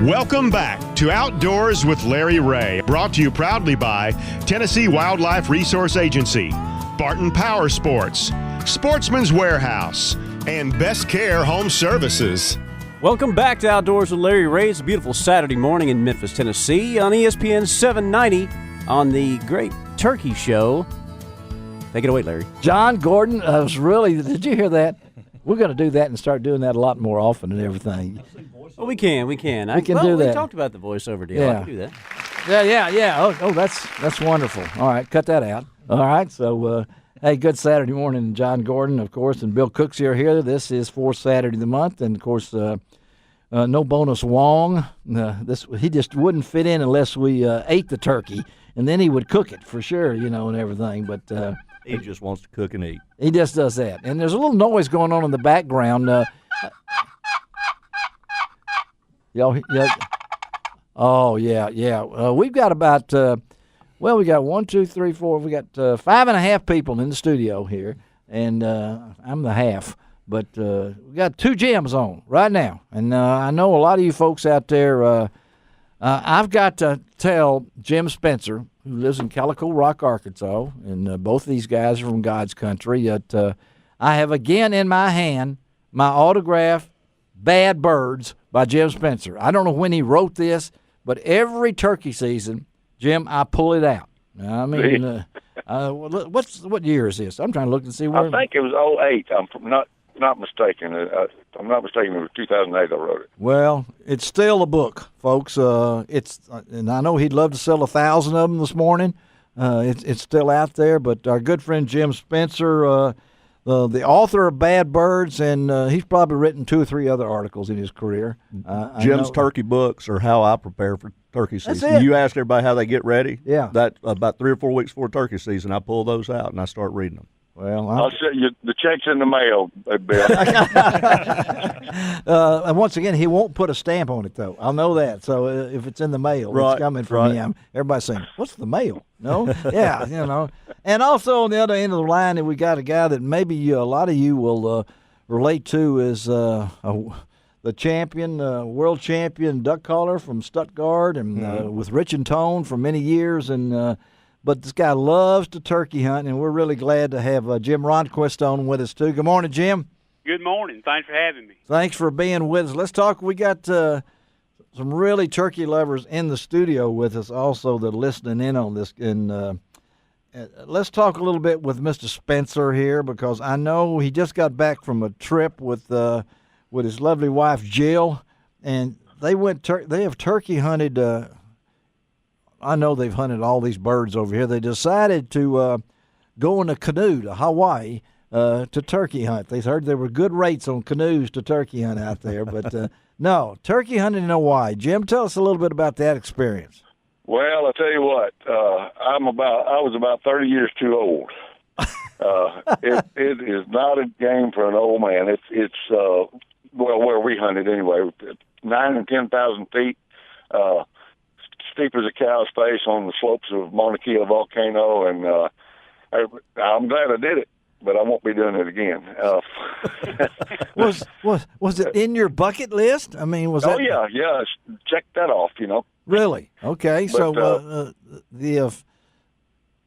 Welcome back to Outdoors with Larry Ray, brought to you proudly by Tennessee Wildlife Resource Agency, Barton Power Sports, Sportsman's Warehouse, and Best Care Home Services. Welcome back to Outdoors with Larry Ray. It's a beautiful Saturday morning in Memphis, Tennessee on ESPN 790 on the Great Turkey Show. Take it away, Larry. John Gordon, did you hear that? We're going to do that and start doing that a lot more often and everything. Well, we can. We can do that. We talked about the voiceover deal. Yeah. I can do that. Yeah. Oh, that's wonderful. All right, cut that out. All right, so, hey, good Saturday morning, John Gordon, of course, and Bill Cooksey are here. This is fourth Saturday of the month, and, of course, no bonus Wong. He just wouldn't fit in unless we ate the turkey, and then he would cook it for sure, and everything. But he just wants to cook and eat. He just does that. And there's a little noise going on in the background. Oh, yeah. We've got about, we got 1, 2, 3, 4. We got 5.5 people in the studio here, and I'm the half. But we got 2 Jims on right now. And I know a lot of you folks out there, I've got to tell Jim Spencer, who lives in Calico Rock, Arkansas, and both of these guys are from God's country, that I have again in my hand my autograph Bad Birds by Jim Spencer. I don't know when he wrote this, but every turkey season, Jim, I pull it out. I mean, what year is this? I'm trying to look and see where. I think it was 08. I'm not mistaken. I'm not mistaken. It was 2008 I wrote it. Well, it's still a book, folks. And I know he'd love to sell 1,000 of them this morning. It's still out there, but our good friend Jim Spencer, the author of Bad Birds, and he's probably written 2 or 3 other articles in his career. Jim's turkey books are how I prepare for turkey season. That's it. You asked everybody how they get ready. Yeah. That about 3 or 4 weeks before turkey season, I pull those out and I start reading them. Well, I'll send you the check's in the mail, Bill. And once again, he won't put a stamp on it, though. I'll know that. So if it's in the mail, it's coming from him. Everybody's saying, "What's the mail?" No, yeah, And also on the other end of the line, we got a guy that maybe a lot of you will relate to is the champion, world champion duck caller from Stuttgart, and with Rich and Tone for many years, and. But this guy loves to turkey hunt, and we're really glad to have Jim Ronquist on with us, too. Good morning, Jim. Good morning. Thanks for having me. Thanks for being with us. Let's talk. We got some really turkey lovers in the studio with us also that are listening in on this. And let's talk a little bit with Mr. Spencer here, because I know he just got back from a trip with his lovely wife, Jill, and they have turkey hunted I know they've hunted all these birds over here. They decided to go in a canoe to Hawaii to turkey hunt. They heard there were good rates on canoes to turkey hunt out there. But, no, turkey hunting in Hawaii. Jim, tell us a little bit about that experience. Well, I'll tell you what. I was about 30 years too old. It is not a game for an old man. It's where we hunted anyway, 9,000 and 10,000 feet. Steep as a cow's face on the slopes of Mauna Kea volcano, and I'm glad I did it, but I won't be doing it again. Was it in your bucket list? I mean, was that? Oh yeah, check that off. Really? Okay, but,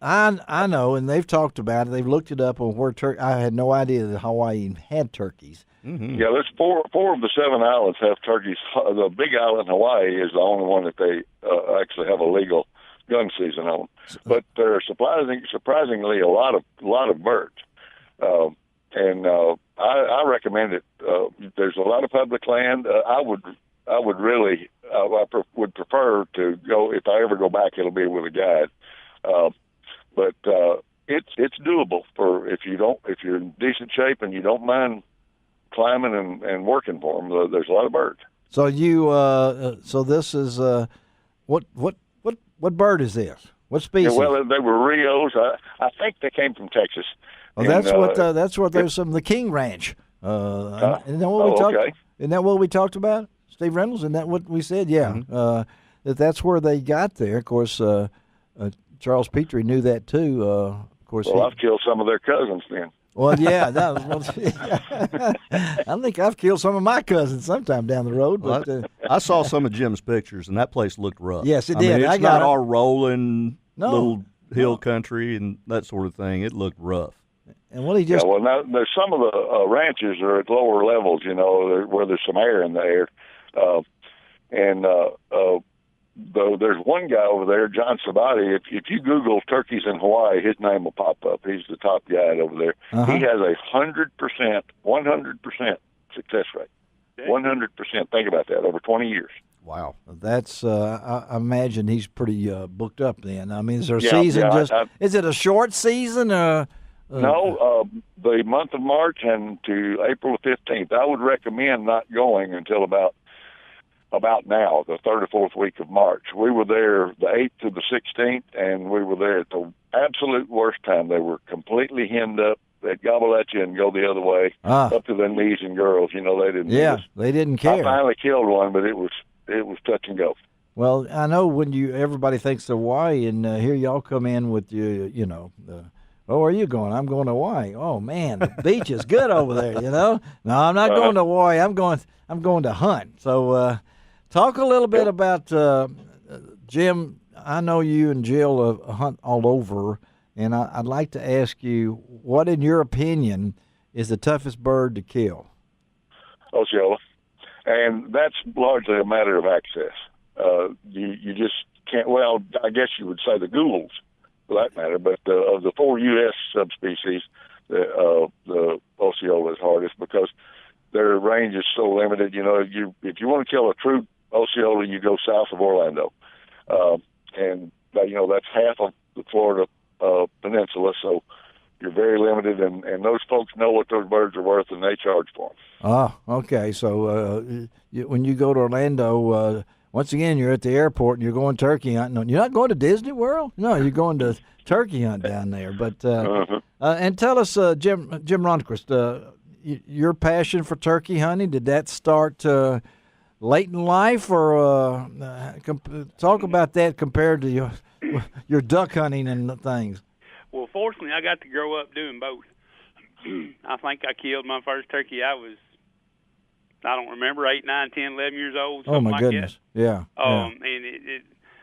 I know, and they've talked about it. They've looked it up on where I had no idea that Hawaii had turkeys. Mm-hmm. Yeah, there's four of the 7 islands have turkeys. The big island, Hawaii, is the only one that they actually have a legal gun season on. But there are surprisingly a lot of birds, and I recommend it. There's a lot of public land. I would really would prefer to go, if I ever go back, it'll be with a guide. But it's doable if you're in decent shape and you don't mind climbing and working for them. There's a lot of birds. So so this is what bird is this? What species? Yeah, well, they were Rios. I think they came from Texas. Oh, that's what there's some the King Ranch. Isn't that what we talked? Okay. Isn't that what we talked about, Steve Reynolds? Isn't that what we said? Yeah. Mm-hmm. That's where they got there. Of course, Charles Petrie knew that too. Of course. Well, I've killed some of their cousins then. Well, yeah, I think I've killed some of my cousins sometime down the road. But I saw some of Jim's pictures, and that place looked rough. Yes, it I mean, did. it's I got not it. all rolling No. little hill country and that sort of thing. It looked rough. and what he just Yeah, well, now there's some of the ranches are at lower levels, where there's some air in the air, though there's one guy over there, John Sabati. If you Google turkeys in Hawaii, his name will pop up. He's the top guide over there. Uh-huh. He has 100% success rate. 100%. Think about that. Over 20 years. Wow. That's I imagine he's pretty booked up then. I mean, is there a Yeah, season yeah, is it a short season or No, the month of March and to April 15th. I would recommend not going until about now, the third or fourth week of March. We were there the 8th to the 16th, and we were there at the absolute worst time. They were completely hemmed up. They'd gobble at you and go the other way, up to their knees and girls. They didn't. Yeah, they didn't I care. finally killed one, but it was touch and go. Well, I know when everybody thinks of Hawaii, and here y'all come in with where are you going? I'm going to Hawaii. Oh man, the beach is good over there. No, I'm not going to Hawaii. I'm going to hunt. So, talk a little bit about Jim. I know you and Jill hunt all over, and I'd like to ask you, what, in your opinion, is the toughest bird to kill? Osceola. And that's largely a matter of access. You just can't. Well, I guess you would say the Goulds, for that matter. But of the 4 U.S. subspecies, the Osceola is hardest because their range is so limited. If you want to kill a true Osceola, you go south of Orlando, and that's half of the Florida peninsula. So you're very limited, and those folks know what those birds are worth, and they charge for them. Oh, okay. So when you go to Orlando, once again, you're at the airport and you're going turkey hunting. You're not going to Disney World? No, you're going to turkey hunt down there. But and tell us, Jim Ronquist, your passion for turkey hunting, did that start late in life, or talk about that compared to your duck hunting and things? Well, fortunately, I got to grow up doing both. I think I killed my first turkey. I don't remember, 8, 9, 10, 11 years old. Oh, my like goodness. That. Yeah. And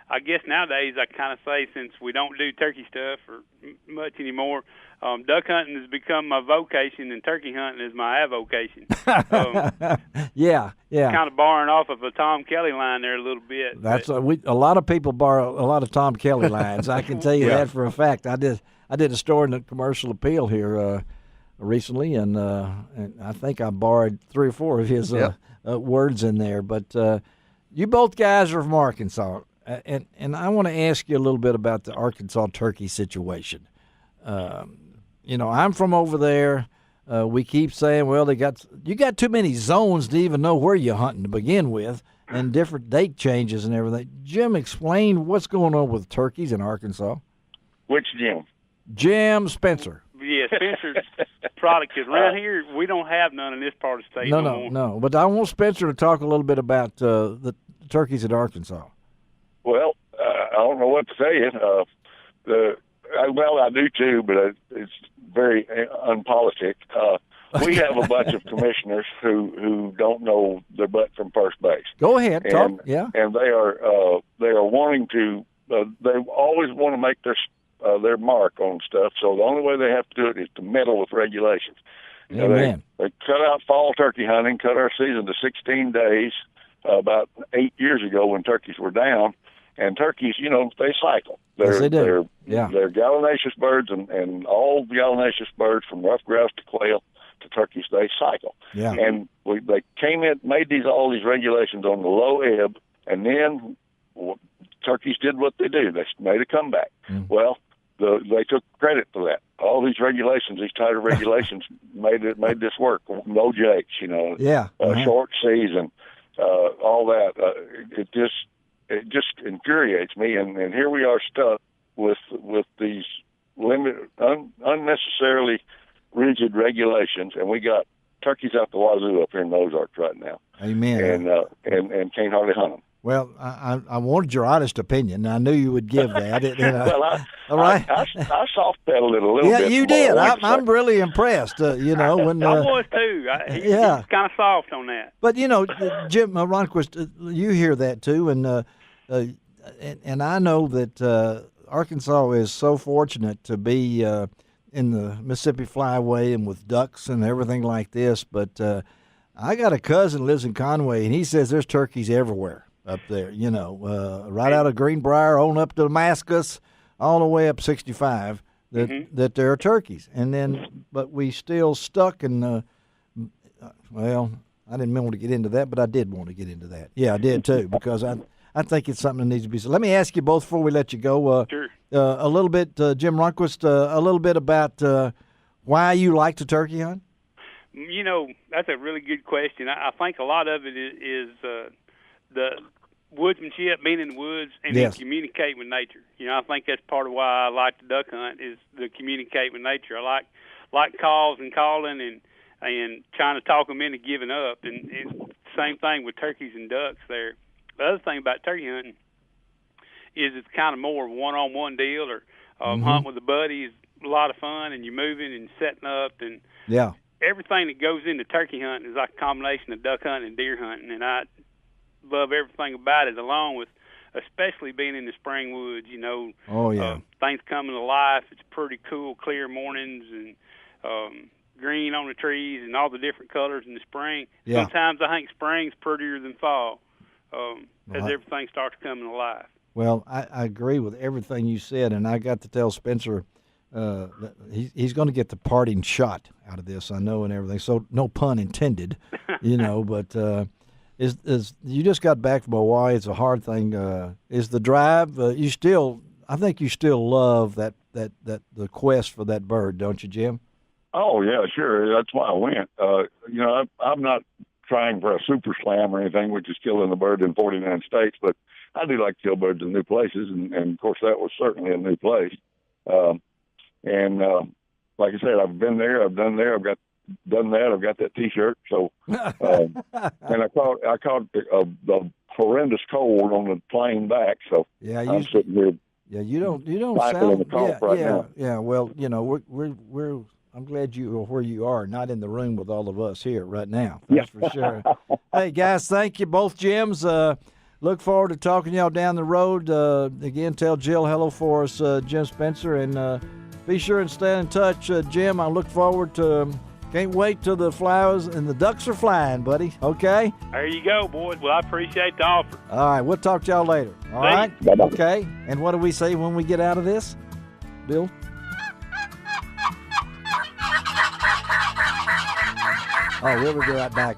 I guess nowadays I kind of say, since we don't do turkey stuff or much anymore, duck hunting has become my vocation and turkey hunting is my avocation. Yeah. Kind of borrowing off of a Tom Kelly line there a little bit. That's a lot of people borrow a lot of Tom Kelly lines. I can tell you that for a fact. I did a story in the Commercial Appeal here recently, and I think I borrowed 3 or 4 of his words in there. But you both guys are from Arkansas, and I want to ask you a little bit about the Arkansas turkey situation. I'm from over there. We keep saying, well, you got too many zones to even know where you're hunting to begin with, and different date changes and everything. Jim, explain what's going on with turkeys in Arkansas. Which Jim? Jim Spencer. Yeah, Spencer's product is around here. We don't have none in this part of the state. No. But I want Spencer to talk a little bit about the turkeys in Arkansas. Well, I don't know what to tell you. Well, I do too, but it's very unpolitic. We have a bunch of commissioners who don't know their butt from first base. Go ahead, talk. And they are wanting to. They always want to make their mark on stuff. So the only way they have to do it is to meddle with regulations. Amen. They cut out fall turkey hunting, cut our season to 16 days about 8 years ago when turkeys were down. And turkeys, they cycle. Yes, they do. They're gallinaceous birds, and all gallinaceous birds, from rough grouse to quail to turkeys, they cycle. Yeah. And they came in, made all these regulations on the low ebb, and then turkeys did what they do. They made a comeback. Well, they took credit for that. All these regulations, these tighter regulations, made this work. No jakes, short season, all that. It just infuriates me, and here we are stuck with these unnecessarily rigid regulations, and we got turkeys out the wazoo up here in the Ozarks right now. Amen. And can't hardly hunt them. Well, I wanted your honest opinion. I knew you would give that. Well, all right. I soft pedaled it a little bit. Yeah, you did. I'm really impressed. When I was too. He's kind of soft on that. But Jim Ronquist, you hear that too, and I know that Arkansas is so fortunate to be in the Mississippi Flyway and with ducks and everything like this. But I got a cousin who lives in Conway, and he says there's turkeys everywhere up there. Right out of Greenbrier on up to Damascus, all the way up 65. That there are turkeys, but we still stuck in. Well, I didn't want to get into that, but I did want to get into that. Yeah, I did too, because I think it's something that needs to be said. Let me ask you both before we let you go. Sure. A little bit, Jim Ronquist, a little bit about why you like to turkey hunt. That's a really good question. I think a lot of it is the woodsmanship, being in the woods, and then communicate with nature. I think that's part of why I like to duck hunt is to communicate with nature. I like calls and calling and trying to talk them into giving up. And same thing with turkeys and ducks there. The other thing about turkey hunting is it's kind of more one-on-one deal, or hunt with a buddy is a lot of fun, and you're moving and setting up, and everything that goes into turkey hunting is like a combination of duck hunting and deer hunting, and I love everything about it, along with especially being in the spring woods. Things coming to life. It's pretty cool, clear mornings, and green on the trees, and all the different colors in the spring. Sometimes I think spring's prettier than fall. As everything starts coming alive. Well, I agree with everything you said, and I got to tell Spencer that he's going to get the parting shot out of this, I know, and everything. So no pun intended, But is you just got back from Hawaii? It's a hard thing. Is the drive? I think you still love that the quest for that bird, don't you, Jim? Oh yeah, sure. That's why I went. I'm not trying for a super slam or anything, which is killing the bird in 49 states, but I do like to kill birds in new places, and of course that was certainly a new place. Like I said, I've been there, I've done there, I've done that, I've got that T-shirt. So, and I caught a horrendous cold on the plane back. So I'm sitting here. Yeah, you don't sound. In the cough right now. Yeah. Well, we're. I'm glad you are where you are, not in the room with all of us here right now. That's for sure. Hey, guys, thank you, both Jims. Look forward to talking to y'all down the road. Again, tell Jill hello for us, Jim Spencer, and be sure and stay in touch, Jim. I look forward to. Can't wait till the flowers and the ducks are flying, buddy. Okay? There you go, boys. Well, I appreciate the offer. All right, we'll talk to y'all later. All right? Bye-bye. Okay. And what do we say when we get out of this, Bill? Oh, we'll be right back.